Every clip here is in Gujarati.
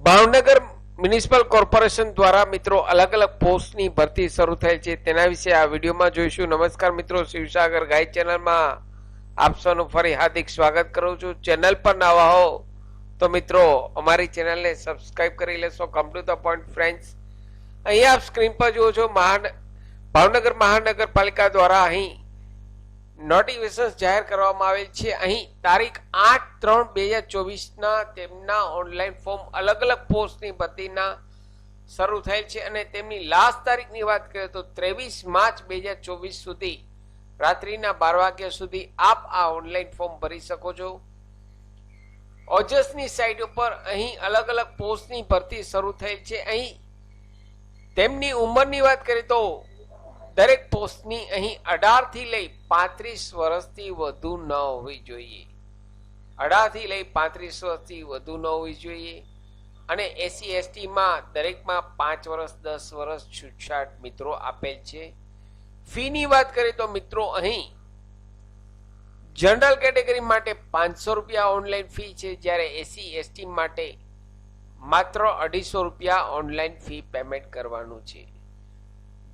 ભાવનગર મ્યુનિસિપલ કોર્પોરેશન દ્વારા મિત્રો અલગ અલગ પોસ્ટની ભરતી શરૂ થઈ છે, તેના વિશે આ વિડીયોમાં જોઈશું. નમસ્કાર મિત્રો, શિવસાગર ગાઈડ ચેનલમાં આપ સૌનું ફરી હાર્દિક સ્વાગત કરું છું. ચેનલ પર નવા હો તો મિત્રો અમારી ચેનલને સબસ્ક્રાઇબ કરી લેશો. Come to the point friends, અહીંયા આપ સ્ક્રીન પર જુઓ છો ભાવનગર મહાનગરપાલિકા દ્વારા અહીં નોટિફિકેશન જાહેર કરવામાં આવેલ છે. અહીં તારીખ 8/3/2024 ના તેમના ઓનલાઈન ફોર્મ અલગ અલગ પોસ્ટની ભરતીના શરૂ થયેલ છે અને તેમની લાસ્ટ તારીખની વાત કરીએ તો 23 માર્ચ 2024 સુધી રાત્રિના 12 વાગ્યા સુધી આપ આ ઓનલાઈન ફોર્મ ભરી શકો છો. ઓજસની સાઇટ ઉપર અહીં અલગ અલગ પોસ્ટની ભરતી શરૂ થયેલ છે. અહીં તેમની ઉંમરની વાત કરીએ તો દરેક પોસ્ટની અહીં 18 થી લઈ 35 વર્ષથી વધુ ન હોવી જોઈએ. 18 થી લઈ 35 વર્ષથી વધુ ન હોવી જોઈએ. અને SC/ST માં દરેકમાં 5 વર્ષ 10 વર્ષ છૂટછાટ મિત્રો આપેલ છે. ફીની વાત કરીએ તો મિત્રો અહીં જનરલ કેટેગરી માટે 500 રૂપિયા ઓનલાઈન ફી છે, જ્યારે SC/ST માટે માત્ર 250 રૂપિયા ઓનલાઈન ફી પેમેન્ટ કરવાનું છે.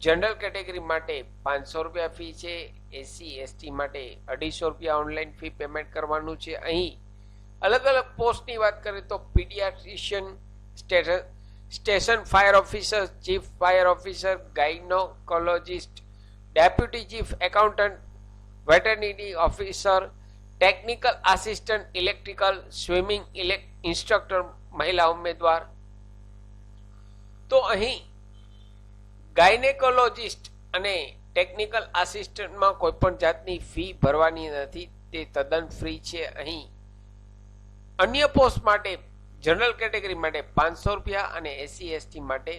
જનરલ કેટેગરી માટે 500 રૂપિયા ફી છે, SC/ST માટે 250 રૂપિયા ઓનલાઈન ફી પેમેન્ટ કરવાનું છે. અહીં અલગ અલગ પોસ્ટની વાત કરીએ તો paediatrician, station fire officer, chief fire officer, ગાયનોકોલોજિસ્ટ, deputy chief accountant, veterinary officer, technical assistant, electrical, swimming instructor મહિલા ઉમેદવાર. તો અહીં ગાયનેકોલોજિસ્ટ અને ટેકનિકલ આસિસ્ટન્ટમાં કોઈ પણ જાતની ફી ભરવાની નથી, તે તદ્દન ફ્રી છે. અહીં અન્ય પોસ્ટ માટે જનરલ કેટેગરી માટે 500 રૂપિયા અને SC/ST માટે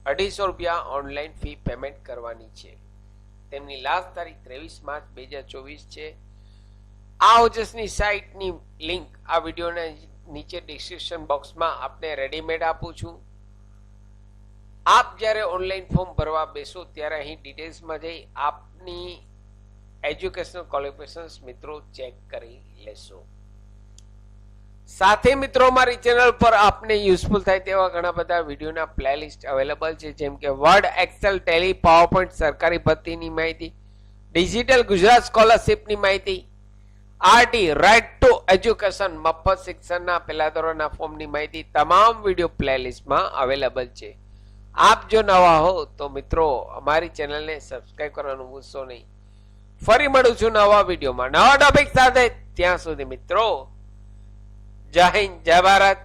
250 રૂપિયા ઓનલાઈન ફી પેમેન્ટ કરવાની છે. તેમની લાસ્ટ તારીખ 23 માર્ચ 2024 છે. આ ઓજસની સાઇટની લિંક આ વિડીયોના નીચે ડિસ્ક્રિપ્શન બોક્સમાં આપને રેડીમેડ આપું છું. આપ જ્યારે ઓનલાઈન ફોર્મ ભરવા બેસો ત્યારે અહીં ડિટેલ્સમાં જઈ આપની એજ્યુકેશનલ ક્વોલિફિકેશન્સ મિત્રો ચેક કરી લેશો. સાથે મિત્રો અમારી ચેનલ પર આપને યુઝફુલ થાય તેવા ઘણા બધા વિડીયોના પ્લેલિસ્ટ અવેલેબલ છે, જેમ કે વર્ડ, એક્સેલ, ટેલી, પાવરપોઈન્ટ, સરકારી ભરતીની માહિતી, ડિજિટલ ગુજરાત સ્કોલરશિપની માહિતી, RT રાઇટ ટુ એજ્યુકેશન મફત શિક્ષણના પહેલા ધોરણના ફોર્મની માહિતી તમામ વિડીયો પ્લેલિસ્ટમાં અવેલેબલ છે. આપ જો નવા હો તો મિત્રો અમારી ચેનલને સબસ્ક્રાઇબ કરવાનું ભૂલશો નહીં. ફરી મળું છું નવા વિડીયોમાં નવા ટોપિક સાથે. ત્યાં સુધી મિત્રો જય હિન્દ, જય ભારત.